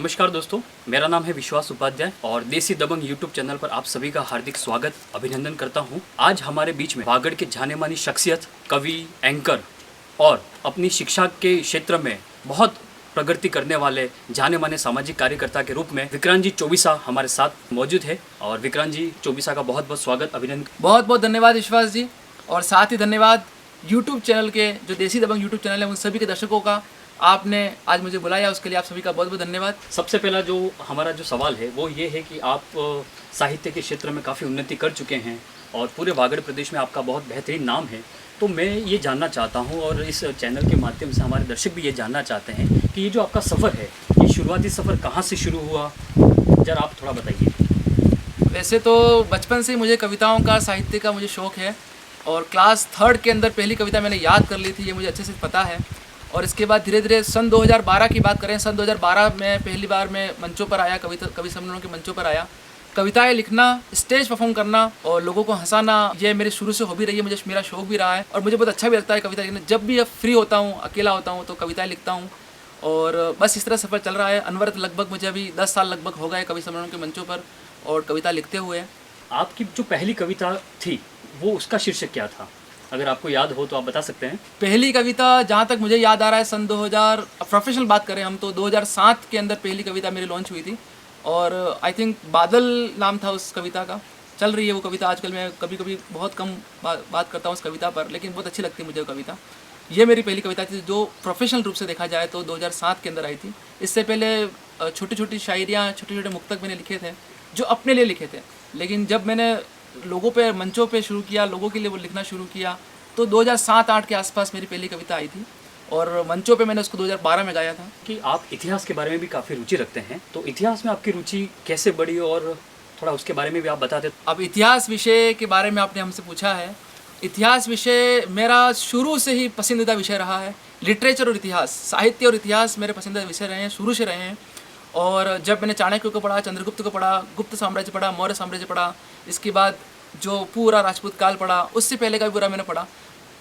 नमस्कार दोस्तों, मेरा नाम है विश्वास उपाध्याय और देसी दबंग यूट्यूब चैनल पर आप सभी का हार्दिक स्वागत अभिनंदन करता हूं। आज हमारे बीच में वागड़ के जाने मानी शख्सियत, कवि, एंकर और अपनी शिक्षा के क्षेत्र में बहुत प्रगति करने वाले जाने माने सामाजिक कार्यकर्ता के रूप में विक्रांत जी चौबीसा हमारे साथ मौजूद है। और विक्रांत जी चौबीसा का बहुत बहुत स्वागत अभिनंदन। बहुत बहुत धन्यवाद विश्वास जी, और साथ ही धन्यवाद यूट्यूब चैनल के जो देसी दबंग यूट्यूब चैनल है उन सभी के दर्शकों का। आपने आज मुझे बुलाया, उसके लिए आप सभी का बहुत बहुत धन्यवाद। सबसे पहला जो हमारा जो सवाल है वो ये है कि आप साहित्य के क्षेत्र में काफ़ी उन्नति कर चुके हैं और पूरे वागड़ प्रदेश में आपका बहुत बेहतरीन नाम है। तो मैं ये जानना चाहता हूँ और इस चैनल के माध्यम से हमारे दर्शक भी ये जानना चाहते हैं कि ये जो आपका सफ़र है, ये शुरुआती सफ़र कहाँ से शुरू हुआ, जरा आप थोड़ा बताइए। वैसे तो बचपन से मुझे कविताओं का, साहित्य का मुझे शौक़ है और क्लास 3rd के अंदर पहली कविता मैंने याद कर ली थी, ये मुझे अच्छे से पता है। और इसके बाद धीरे धीरे सन 2012 की बात करें, सन 2012 में पहली बार मैं मंचों पर आया, कवि सम्मेलनों के मंचों पर आया। कविताएं लिखना, स्टेज परफॉर्म करना और लोगों को हंसाना, ये मेरे शुरू से हॉबी रही है, मुझे मेरा शौक भी रहा है और मुझे बहुत अच्छा भी लगता है कविता लिखना। जब भी फ्री होता हूँ, अकेला होता हूँ तो कविताएं लिखता हूँ और बस इस तरह सफ़र चल रहा है। अनवरत लगभग मुझे अभी 10 साल लगभग हो गए कवि सम्मेलनों के मंचों पर और कविता लिखते हुए। आपकी जो पहली कविता थी वो उसका शीर्षक क्या था, अगर आपको याद हो तो आप बता सकते हैं। पहली कविता जहाँ तक मुझे याद आ रहा है सन 2000, प्रोफेशनल बात करें हम तो 2007 के अंदर पहली कविता मेरी लॉन्च हुई थी और आई थिंक बादल नाम था उस कविता का। चल रही है वो कविता आजकल, मैं कभी कभी बहुत कम बात करता हूँ उस कविता पर, लेकिन बहुत अच्छी लगती है मुझे वो कविता। ये मेरी पहली कविता थी जो प्रोफेशनल रूप से देखा जाए तो 2007 के अंदर आई थी। इससे पहले छोटी छोटी शायरियाँ, छोटे छोटे मुक्तक मैंने लिखे थे जो अपने लिए लिखे थे, लेकिन जब मैंने लोगों पे, मंचों पे शुरू किया, लोगों के लिए वो लिखना शुरू किया तो 2007-8 के आसपास मेरी पहली कविता आई थी और मंचों पे मैंने उसको 2012 में गाया था। कि आप इतिहास के बारे में भी काफ़ी रुचि रखते हैं, तो इतिहास में आपकी रुचि कैसे बढ़ी और थोड़ा उसके बारे में भी आप बता दें। अब इतिहास विषय के बारे में आपने हमसे पूछा है। इतिहास विषय मेरा शुरू से ही पसंदीदा विषय रहा है। लिटरेचर और इतिहास, साहित्य और इतिहास मेरे पसंदीदा विषय रहे हैं, शुरू से रहे हैं। और जब मैंने चाणक्य को पढ़ा, चंद्रगुप्त को पढ़ा, गुप्त साम्राज्य पढ़ा, मौर्य साम्राज्य पढ़ा, इसके बाद जो पूरा राजपूत काल पढ़ा, उससे पहले का भी पूरा मैंने पढ़ा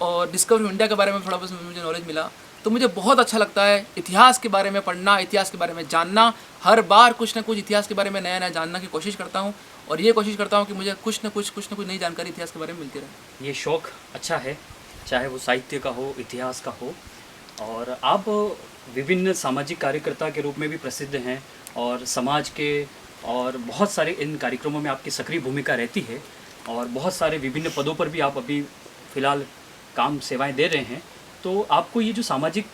और डिस्कवरी ऑफ इंडिया के बारे में थोड़ा बहुत मुझे नॉलेज मिला। तो मुझे बहुत अच्छा लगता है इतिहास के बारे में पढ़ना, इतिहास के बारे में जानना। हर बार कुछ ना कुछ इतिहास के बारे में नया नया जानने की कोशिश करता हूँ और ये कोशिश करता हूँ कि मुझे कुछ ना कुछ नई जानकारी इतिहास के बारे में मिलती रहे। ये शौक़ अच्छा है, चाहे वो साहित्य का हो, इतिहास का हो। और आप विभिन्न सामाजिक कार्यकर्ता के रूप में भी प्रसिद्ध हैं और समाज के और बहुत सारे इन कार्यक्रमों में आपकी सक्रिय भूमिका रहती है और बहुत सारे विभिन्न पदों पर भी आप अभी फ़िलहाल काम सेवाएं दे रहे हैं। तो आपको ये जो सामाजिक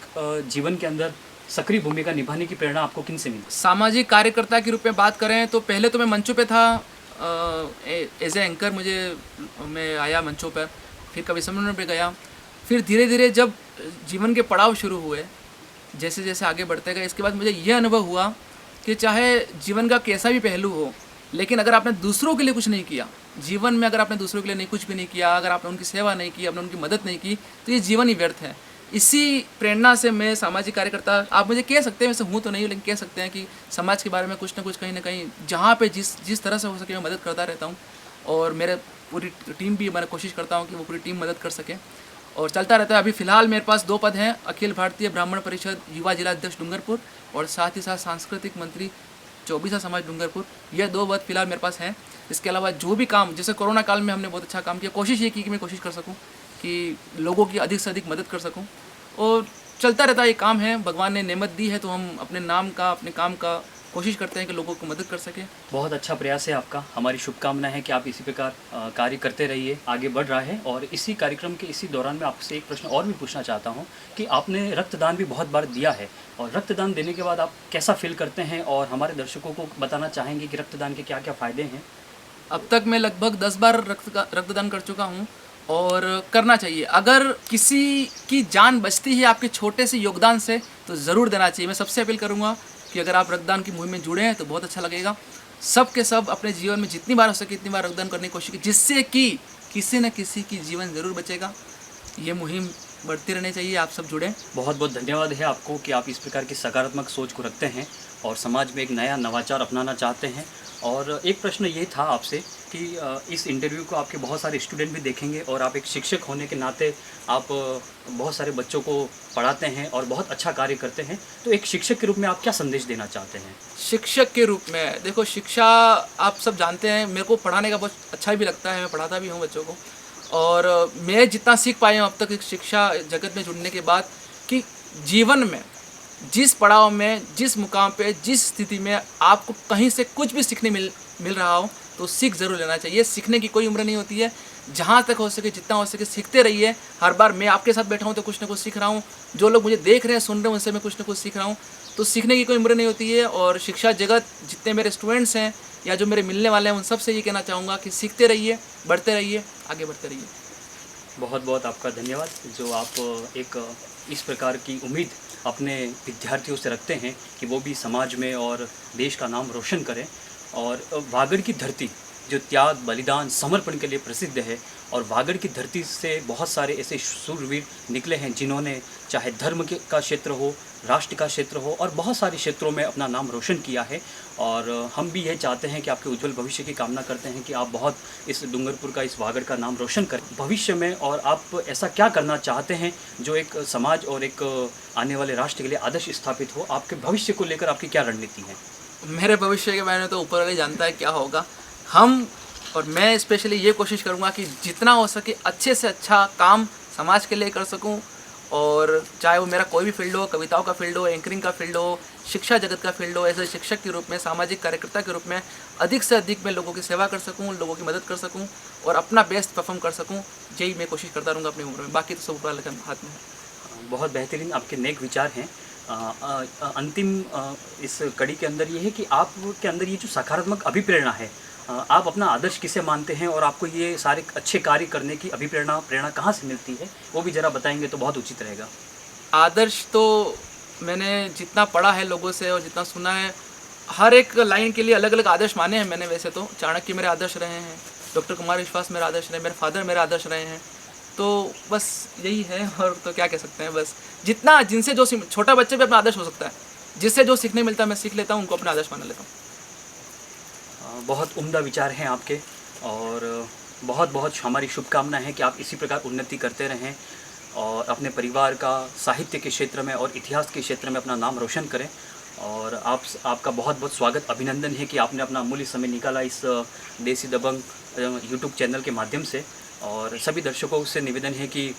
जीवन के अंदर सक्रिय भूमिका निभाने की प्रेरणा आपको किन से मिली? सामाजिक कार्यकर्ता के रूप में बात करें तो पहले तो मैं मंचों पे था, एज ए एंकर मैं आया मंचों पर, फिर कवि सम्मेलन पे गया, फिर धीरे धीरे जब जीवन के पड़ाव शुरू हुए, जैसे जैसे आगे बढ़ते गए, इसके बाद मुझे यह अनुभव हुआ कि चाहे जीवन का कैसा भी पहलू हो, लेकिन अगर आपने दूसरों के लिए कुछ नहीं किया जीवन में, अगर आपने दूसरों के लिए कुछ भी नहीं किया, अगर आपने उनकी सेवा नहीं की, आपने उनकी मदद नहीं की, तो ये जीवन ही व्यर्थ है। इसी प्रेरणा से मैं सामाजिक कार्यकर्ता, आप मुझे कह सकते हैं, वैसे हूँ तो नहीं, लेकिन कह सकते हैं कि समाज के बारे में कुछ ना कुछ, कहीं ना कहीं जहाँ पे जिस तरह से हो सके मैं मदद करता रहता हूँ और मेरे पूरी टीम भी, मैं कोशिश करता हूँ कि वो पूरी टीम मदद कर सके और चलता रहता है। अभी फ़िलहाल मेरे पास 2 पद हैं, अखिल भारतीय ब्राह्मण परिषद युवा जिला अध्यक्ष डूंगरपुर और साथ ही साथ सांस्कृतिक मंत्री चौबीसा समाज डूंगरपुर। यह 2 पद फिलहाल मेरे पास हैं। इसके अलावा जो भी काम, जैसे कोरोना काल में हमने बहुत अच्छा काम किया, कोशिश ये की कि मैं कोशिश कर सकूं कि लोगों की अधिक से अधिक मदद कर सकूं और चलता रहता ये काम है। भगवान ने नेमत दी है तो हम अपने नाम का, अपने काम का कोशिश करते हैं कि लोगों को मदद कर सकें। बहुत अच्छा प्रयास है आपका, हमारी शुभकामनाएं है कि आप इसी प्रकार कार्य करते रहिए, आगे बढ़ रहा है। और इसी कार्यक्रम के इसी दौरान मैं आपसे एक प्रश्न और भी पूछना चाहता हूं कि आपने रक्तदान भी बहुत बार दिया है और रक्तदान देने के बाद आप कैसा फील करते हैं और हमारे दर्शकों को बताना चाहेंगे कि रक्तदान के क्या क्या फ़ायदे हैं? अब तक मैं लगभग 10 बार रक्तदान कर चुका हूँ और करना चाहिए। अगर किसी की जान बचती है आपके छोटे से योगदान से तो ज़रूर देना चाहिए। मैं सबसे अपील करूँगा कि अगर आप रक्तदान की मुहिम में जुड़े हैं तो बहुत अच्छा लगेगा। सब के सब अपने जीवन में जितनी बार हो सके इतनी बार रक्तदान करने की कोशिश की, जिससे कि किसी न किसी की जीवन ज़रूर बचेगा। ये मुहिम बढ़ती रहनी चाहिए। आप सब जुड़ें। बहुत बहुत धन्यवाद है आपको कि आप इस प्रकार की सकारात्मक सोच को रखते हैं और समाज में एक नया नवाचार अपनाना चाहते हैं। और एक प्रश्न ये था आपसे कि इस इंटरव्यू को आपके बहुत सारे स्टूडेंट भी देखेंगे और आप एक शिक्षक होने के नाते आप बहुत सारे बच्चों को पढ़ाते हैं और बहुत अच्छा कार्य करते हैं। तो एक शिक्षक के रूप में आप क्या संदेश देना चाहते हैं? शिक्षक के रूप में देखो, शिक्षा आप सब जानते हैं, मेरे को पढ़ाने का बहुत अच्छा भी लगता है, मैं पढ़ाता भी हूँ बच्चों को। और मैं जितना सीख पाया हूँ अब तक इस शिक्षा जगत में जुड़ने के बाद, कि जीवन में जिस पड़ाव में, जिस मुकाम पे, जिस स्थिति में आपको कहीं से कुछ भी सीखने मिल रहा हो तो सीख ज़रूर लेना चाहिए। सीखने की कोई उम्र नहीं होती है। जहाँ तक हो सके, जितना हो सके सीखते रहिए। हर बार मैं आपके साथ बैठा हूँ तो कुछ ना कुछ सीख रहा हूँ। जो लोग मुझे देख रहे हैं, सुन रहे हैं, उनसे मैं कुछ ना कुछ सीख रहा हूँ। तो सीखने की कोई उम्र नहीं होती है। और शिक्षा जगत, जितने मेरे स्टूडेंट्स हैं या जो मेरे मिलने वाले हैं, उन सब से ये कहना चाहूँगा कि सीखते रहिए, बढ़ते रहिए, आगे बढ़ते रहिए। बहुत बहुत आपका धन्यवाद जो आप एक इस प्रकार की उम्मीद अपने विद्यार्थियों से रखते हैं कि वो भी समाज में और देश का नाम रोशन करें। और वागड़ की धरती जो त्याग, बलिदान, समर्पण के लिए प्रसिद्ध है, और वागड़ की धरती से बहुत सारे ऐसे शूरवीर निकले हैं जिन्होंने चाहे धर्म के का क्षेत्र हो, राष्ट्र का क्षेत्र हो, और बहुत सारे क्षेत्रों में अपना नाम रोशन किया है। और हम भी यह चाहते हैं कि आपके उज्जवल भविष्य की कामना करते हैं कि आप बहुत इस डूंगरपुर का, इस वागड़ का नाम रोशन करें भविष्य में। और आप ऐसा क्या करना चाहते हैं जो एक समाज और एक आने वाले राष्ट्र के लिए आदर्श स्थापित हो? आपके भविष्य को लेकर आपकी क्या रणनीति है? मेरे भविष्य के बारे में तो ऊपर वाले जानता है क्या होगा। हम और मैं स्पेशली ये कोशिश करूँगा कि जितना हो सके अच्छे से अच्छा काम समाज के लिए कर सकूँ। और चाहे वो मेरा कोई भी फील्ड हो, कविताओं का फील्ड हो, एंकरिंग का फील्ड हो, शिक्षा जगत का फील्ड हो, ऐसे शिक्षक के रूप में, सामाजिक कार्यकर्ता के रूप में अधिक से अधिक मैं लोगों की सेवा कर सकूँ, लोगों की मदद कर सकूँ और अपना बेस्ट परफॉर्म कर सकूँ। यही मैं कोशिश करता रहूँगा अपनी उम्र में। बाकी तो सब ऊपर वाले के हाथ में है। बहुत बेहतरीन आपके नेक विचार हैं। अंतिम इस कड़ी के अंदर ये है कि आपके अंदर ये जो सकारात्मक अभिप्रेरणा है, आप अपना आदर्श किसे मानते हैं और आपको ये सारे अच्छे कार्य करने की प्रेरणा कहाँ से मिलती है, वो भी ज़रा बताएंगे तो बहुत उचित रहेगा। आदर्श तो मैंने जितना पढ़ा है लोगों से और जितना सुना है, हर एक लाइन के लिए अलग अलग आदर्श माने हैं मैंने। वैसे तो चाणक्य मेरे आदर्श रहे हैं, डॉक्टर कुमार विश्वास मेरा आदर्श रहे, मेरे फादर मेरे आदर्श रहे हैं। तो बस यही है, और तो क्या कह सकते हैं। बस जितना जिनसे जो छोटा बच्चे भी अपना आदर्श हो सकता है, जिससे जो सीखने मिलता है मैं सीख लेता हूँ, उनको अपना आदर्श मान लेता हूँ। बहुत उम्दा विचार हैं आपके, और बहुत बहुत हमारी शुभकामनाएं हैं कि आप इसी प्रकार उन्नति करते रहें और अपने परिवार का साहित्य के क्षेत्र में और इतिहास के क्षेत्र में अपना नाम रोशन करें। और आपका बहुत बहुत स्वागत, अभिनंदन है कि आपने अपना अमूल्य समय निकाला इस देसी दबंग यूट्यूब चैनल के माध्यम से। और सभी दर्शकों से निवेदन है कि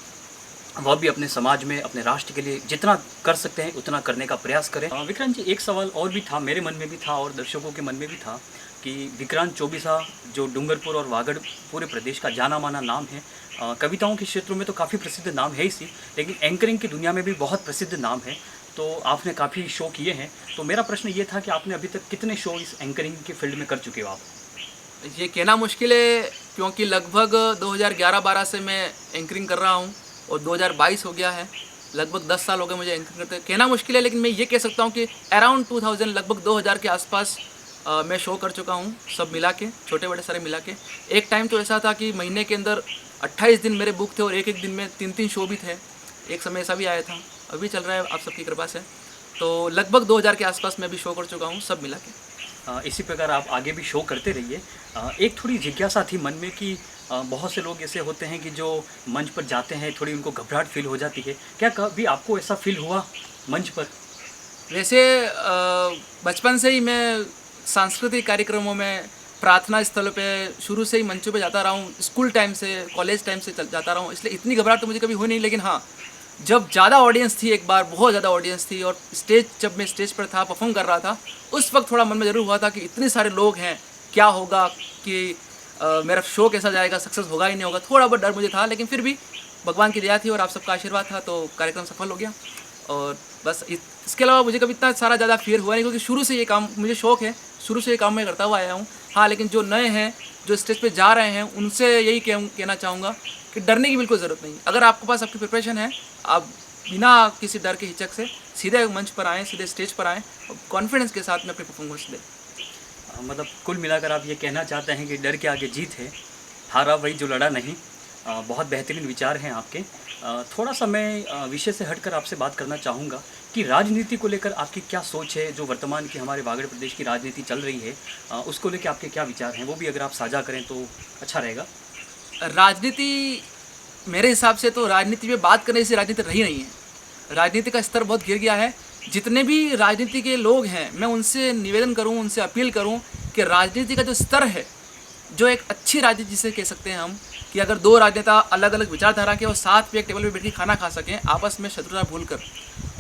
वह भी अपने समाज में, अपने राष्ट्र के लिए जितना कर सकते हैं उतना करने का प्रयास करें। विक्रांत जी, एक सवाल और भी था, मेरे मन में भी था और दर्शकों के मन में भी था कि विक्रांत चौबीसा जो डूंगरपुर और वागड़ पूरे प्रदेश का जाना माना नाम है, कविताओं के क्षेत्रों में तो काफ़ी प्रसिद्ध नाम है ही, लेकिन एंकरिंग की दुनिया में भी बहुत प्रसिद्ध नाम है। तो आपने काफ़ी शो किए हैं, तो मेरा प्रश्न ये था कि आपने अभी तक कितने शो इस एंकरिंग के फील्ड में कर चुके हो आप? ये कहना मुश्किल है, क्योंकि लगभग 2011-12 से मैं एंकरिंग कर रहा हूँ और 2022 हो गया है। लगभग 10 साल हो गए मुझे एंकरिंग करते। कहना मुश्किल है, लेकिन मैं ये कह सकता हूँ कि अराउंड 2000, लगभग 2000 के आसपास मैं शो कर चुका हूँ, सब मिला के, छोटे बड़े सारे मिला के। एक टाइम तो ऐसा था कि महीने के अंदर 28 दिन मेरे बुक थे और एक एक दिन में 3-3 शो भी थे। एक समय ऐसा भी आया था, अभी चल रहा है आप सबकी कृपा से। तो लगभग 2000 के आसपास मैं भी शो कर चुका हूँ, सब मिला के। इसी प्रकार आप आगे भी शो करते रहिए। एक थोड़ी जिज्ञासा थी मन में कि बहुत से लोग ऐसे होते हैं कि जो मंच पर जाते हैं थोड़ी उनको घबराहट फील हो जाती है, क्या कभी आपको ऐसा फील हुआ मंच पर? वैसे बचपन से ही मैं सांस्कृतिक कार्यक्रमों में, प्रार्थना स्थलों पे शुरू से ही मंचों पे जाता रहा हूँ, स्कूल टाइम से, कॉलेज टाइम से जाता रहा हूँ, इसलिए इतनी घबराहट तो मुझे कभी हुई नहीं। लेकिन हाँ, जब ज़्यादा ऑडियंस थी, एक बार बहुत ज़्यादा ऑडियंस थी और जब मैं स्टेज पर था, परफॉर्म कर रहा था, उस वक्त थोड़ा मन में ज़रूर हुआ था कि इतने सारे लोग हैं, क्या होगा, कि मेरा शो कैसा जाएगा, सक्सेस होगा ही नहीं होगा। थोड़ा बहुत डर मुझे था, लेकिन फिर भी भगवान की दया थी और आप सबका आशीर्वाद था, तो कार्यक्रम सफल हो गया। और बस इसके अलावा मुझे कभी इतना सारा ज़्यादा फियर हुआ नहीं, क्योंकि शुरू से ये काम मुझे शौक है, शुरू से ये काम मैं करता हुआ आया हूँ। हाँ, लेकिन जो नए हैं, जो स्टेज पे जा रहे हैं, उनसे यही कहना चाहूँगा कि डरने की बिल्कुल ज़रूरत नहीं। अगर आपके पास आपकी प्रिपरेशन है, आप बिना किसी डर के हिचक से सीधे मंच पर आएँ, सीधे स्टेज पर आएँ और कॉन्फिडेंस के साथ में अपनी परफॉर्मेंस दें। मतलब कुल मिलाकर आप ये कहना चाहते हैं कि डर के आगे जीत है, हारा वही जो लड़ा नहीं। बहुत बेहतरीन विचार हैं आपके। थोड़ा सा मैं विषय से हटकर आपसे बात करना चाहूँगा कि राजनीति को लेकर आपकी क्या सोच है, जो वर्तमान की हमारे वागड़ प्रदेश की राजनीति चल रही है, उसको लेकर आपके क्या विचार हैं, वो भी अगर आप साझा करें तो अच्छा रहेगा। राजनीति, मेरे हिसाब से तो राजनीति में बात करने से राजनीति रही नहीं है। राजनीति का स्तर बहुत गिर गया है। जितने भी राजनीति के लोग हैं, मैं उनसे निवेदन करूं, उनसे अपील करूं कि राजनीति का जो स्तर है, जो एक अच्छी राजनीति जिसे कह सकते हैं हम, कि अगर दो राजनेता अलग अलग विचारधारा के और साथ पे एक टेबल पे बैठ के खाना खा सकें, आपस में शत्रुता भूलकर,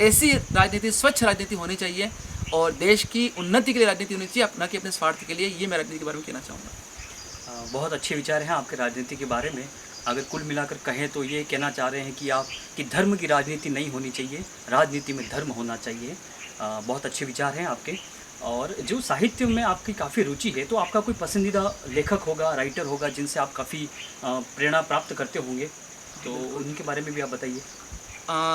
ऐसी राजनीति, स्वच्छ राजनीति होनी चाहिए और देश की उन्नति के लिए राजनीति होनी चाहिए, न कि अपने स्वार्थ के लिए। ये मैं राजनीति के बारे में कहना चाहूँगा। बहुत अच्छे विचार हैं आपके राजनीति के बारे में। अगर कुल मिलाकर कहें तो ये कहना चाह रहे हैं कि आप कि धर्म की राजनीति नहीं होनी चाहिए, राजनीति में धर्म होना चाहिए। बहुत अच्छे विचार हैं आपके। और जो साहित्य में आपकी काफ़ी रुचि है, तो आपका कोई पसंदीदा लेखक होगा, राइटर होगा, जिनसे आप काफ़ी प्रेरणा प्राप्त करते होंगे, तो उनके बारे में भी आप बताइए।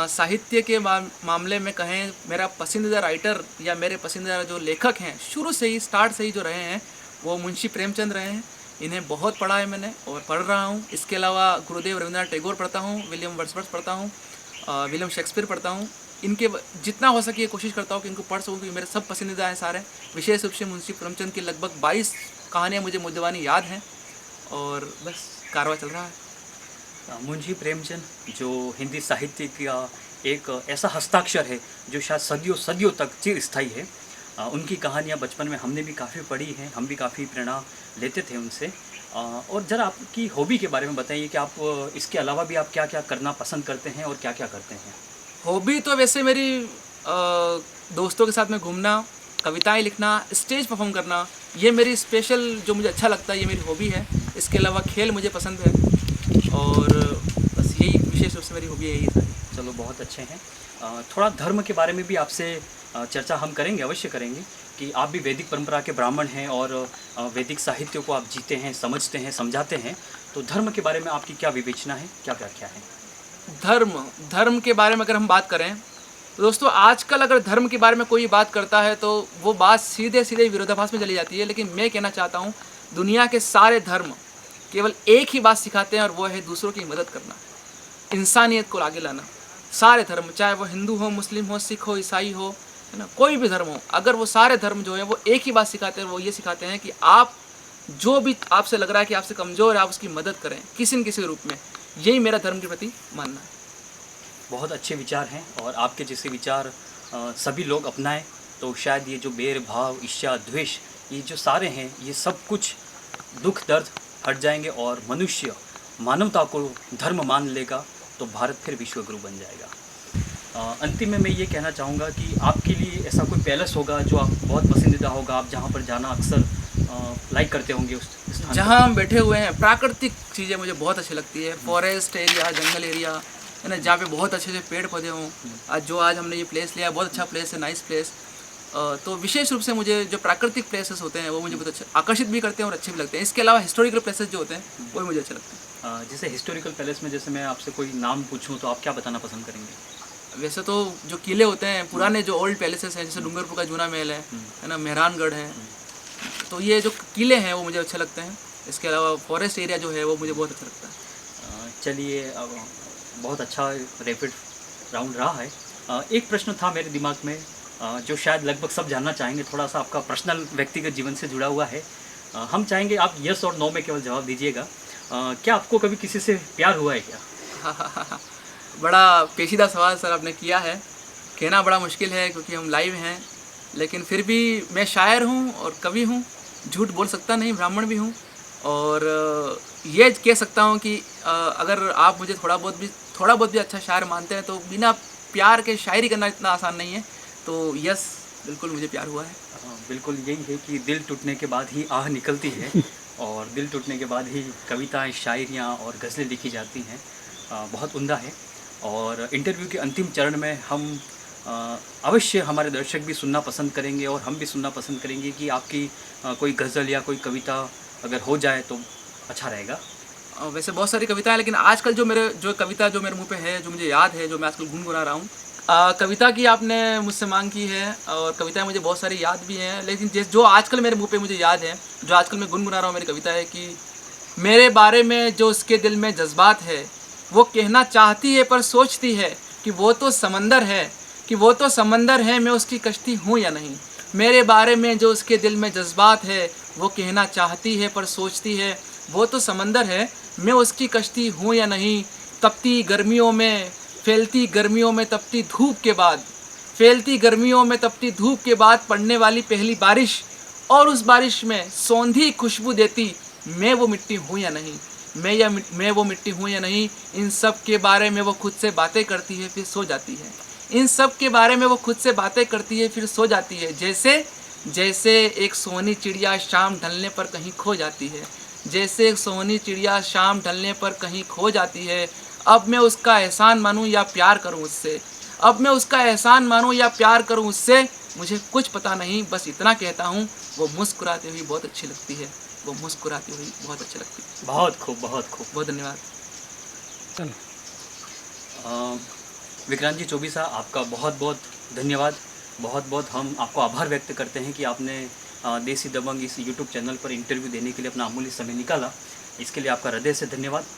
साहित्य के मामले में कहें, मेरा पसंदीदा राइटर या मेरे पसंदीदा जो लेखक हैं, शुरू से ही, स्टार्ट से ही जो रहे हैं, वो मुंशी प्रेमचंद रहे हैं। इन्हें बहुत पढ़ा है मैंने और पढ़ रहा हूँ। इसके अलावा गुरुदेव रविंद्रनाथ टैगोर पढ़ता हूँ, विलियम वर्ड्सवर्थ पढ़ता हूँ, विलियम शेक्सपियर पढ़ता हूँ। इनके जितना हो सके कोशिश करता हूँ कि इनको पढ़ सकूँ, क्योंकि मेरे सब पसंदीदा हैं सारे। विशेष रूप से मुंशी प्रेमचंद की लगभग 22 कहानियाँ मुझे मुद्दवानी याद हैं और बस कारवां चल रहा है। मुंशी प्रेमचंद जो हिंदी साहित्य का एक ऐसा हस्ताक्षर है जो शायद सदियों सदियों तक चिरस्थायी है। उनकी कहानियाँ बचपन में हमने भी काफ़ी पढ़ी हैं, हम भी काफ़ी प्रेरणा लेते थे उनसे। और ज़रा आपकी हॉबी के बारे में बताइए कि आप इसके अलावा भी आप क्या क्या करना पसंद करते हैं और क्या क्या करते हैं। हॉबी तो वैसे मेरी दोस्तों के साथ में घूमना, कविताएं लिखना, स्टेज परफॉर्म करना, ये मेरी स्पेशल, जो मुझे अच्छा लगता है, ये मेरी हॉबी है। इसके अलावा खेल मुझे पसंद है और बस यही विशेष रूप से मेरी हॉबी है, यही सारी। चलो बहुत अच्छे हैं। थोड़ा धर्म के बारे में भी आपसे चर्चा हम करेंगे, अवश्य करेंगे, कि आप भी वैदिक परंपरा के ब्राह्मण हैं और वैदिक साहित्य को आप जीते हैं, समझते हैं, समझाते हैं। तो धर्म के बारे में आपकी क्या विवेचना है, क्या व्याख्या है। धर्म के बारे में अगर हम बात करें तो दोस्तों, आजकल अगर धर्म के बारे में कोई बात करता है तो वो बात सीधे सीधे विरोधाभास में चली जाती है। लेकिन मैं कहना चाहता हूँ, दुनिया के सारे धर्म केवल एक ही बात सिखाते हैं और वो है दूसरों की मदद करना, इंसानियत को आगे लाना। सारे धर्म, चाहे वो हिंदू हो, मुस्लिम हो, सिख हो, ईसाई हो, है ना, कोई भी धर्म हो, अगर वो सारे धर्म जो है वो एक ही बात सिखाते हैं, वो ये सिखाते हैं कि आप जो भी आपसे लग रहा है कि आपसे कमज़ोर है, आप उसकी मदद करें किसी न किसी रूप में। यही मेरा धर्म के प्रति मानना है। बहुत अच्छे विचार हैं और आपके जैसे विचार सभी लोग अपनाएं तो शायद ये जो बैर भाव, ईर्ष्या, द्वेष, ये जो सारे हैं, ये सब कुछ दुख दर्द हट जाएंगे और मनुष्य मानवता को धर्म मान लेगा तो भारत फिर विश्व गुरु बन जाएगा। अंतिम में मैं ये कहना चाहूँगा कि आपके लिए ऐसा कोई पैलेस होगा जो आप बहुत पसंदीदा होगा, आप जहाँ पर जाना अक्सर लाइक करते होंगे उस स्थान जहाँ हम बैठे हुए हैं। प्राकृतिक चीज़ें मुझे बहुत अच्छी लगती है, फॉरेस्ट एरिया, जंगल एरिया, है ना, जहाँ पे बहुत अच्छे से पेड़ पौधे हों। आज हमने ये प्लेस लिया, बहुत अच्छा प्लेस है, नाइस प्लेस। तो विशेष रूप से मुझे जो प्राकृतिक प्लेसेस होते हैं वो मुझे बहुत अच्छे आकर्षित भी करते हैं और अच्छे भी लगते हैं। इसके अलावा हिस्टोरिकल प्लेसेस जो होते हैं वो भी मुझे अच्छे लगते हैं। जैसे हिस्टोरिकल पैलेस में जैसे मैं आपसे कोई नाम पूछूं तो आप क्या बताना पसंद करेंगे। वैसे तो जो किले होते हैं, पुराने जो ओल्ड पैलेसेस हैं, जैसे डूंगरपुर का जूना महल है ना, मेहरानगढ़ है, तो ये जो किले हैं वो मुझे अच्छे लगते हैं। इसके अलावा फॉरेस्ट एरिया जो है वो मुझे बहुत अच्छा लगता है। चलिए, बहुत अच्छा रैपिड राउंड रहा है। एक प्रश्न था मेरे दिमाग में जो शायद लगभग सब जानना चाहेंगे, थोड़ा सा आपका पर्सनल व्यक्तिगत जीवन से जुड़ा हुआ है। हम चाहेंगे आप यस और नो में केवल जवाब दीजिएगा। क्या आपको कभी किसी से प्यार हुआ है क्या। बड़ा पेचीदा सवाल सर आपने किया है, कहना बड़ा मुश्किल है क्योंकि हम लाइव हैं। लेकिन फिर भी मैं शायर हूँ और कवि हूँ, झूठ बोल सकता नहीं, ब्राह्मण भी हूँ। और ये कह सकता हूँ कि अगर आप मुझे थोड़ा बहुत भी अच्छा शायर मानते हैं तो बिना प्यार के शायरी करना इतना आसान नहीं है। तो यस, बिल्कुल मुझे प्यार हुआ है। बिल्कुल यही है कि दिल टूटने के बाद ही आह निकलती है और दिल टूटने के बाद ही कविताएं, शायरियाँ और गज़लें लिखी जाती हैं। बहुत उम्दा है। और इंटरव्यू के अंतिम चरण में हम अवश्य हमारे दर्शक भी सुनना पसंद करेंगे और हम भी सुनना पसंद करेंगे कि आपकी कोई गज़ल या कोई कविता अगर हो जाए तो अच्छा रहेगा। वैसे बहुत सारी कविताएं, लेकिन आजकल जो कविता जो मेरे मुंह पे है, जो मुझे याद है, जो मैं आजकल गुनगुना रहा हूँ, कविता की आपने मुझसे मांग की है और कविताएं मुझे बहुत सारी याद भी हैं। लेकिन जो आजकल मेरे मुंह पे मुझे याद है, जो आजकल मैं गुनगुना रहा हूँ, मेरी कविता है कि मेरे बारे में जो उसके दिल में जज्बात है, वो कहना चाहती है पर सोचती है कि वो तो समंदर है, कि वो तो समंदर है, मैं उसकी कश्ती हूँ या नहीं। मेरे बारे में जो उसके दिल में जज्बात है, वो कहना चाहती है पर सोचती है वो तो समंदर है, मैं उसकी कश्ती हूँ या नहीं। तपती गर्मियों में, फैलती गर्मियों में तपती धूप के बाद, फैलती गर्मियों में तपती धूप के बाद पड़ने वाली पहली बारिश, और उस बारिश में सौंधी खुशबू देती, मैं वो मिट्टी हूँ या नहीं। मैं वो मिट्टी हूँ या नहीं। इन सब के बारे में वो खुद से बातें करती है फिर सो जाती है। इन सब के बारे में वो खुद से बातें करती है फिर सो जाती है। जैसे जैसे एक सोनी चिड़िया शाम ढलने पर कहीं खो जाती है, जैसे एक सोनी चिड़िया शाम ढलने पर कहीं खो जाती है। अब मैं उसका एहसान मानूं या प्यार करूं उससे, अब मैं उसका एहसान मानूं या प्यार करूं उससे, मुझे कुछ पता नहीं, बस इतना कहता हूँ, वो मुस्कुराती हुई बहुत अच्छी लगती है, वो मुस्कुराती हुई बहुत अच्छी लगती है। बहुत खूब, बहुत खूब। बहुत धन्यवाद। विक्रांत जी चौबीसा, आपका बहुत बहुत धन्यवाद। बहुत बहुत हम आपको आभार व्यक्त करते हैं कि आपने देसी दबंग इस यूट्यूब चैनल पर इंटरव्यू देने के लिए अपना अमूल्य समय निकाला। इसके लिए आपका हृदय से धन्यवाद।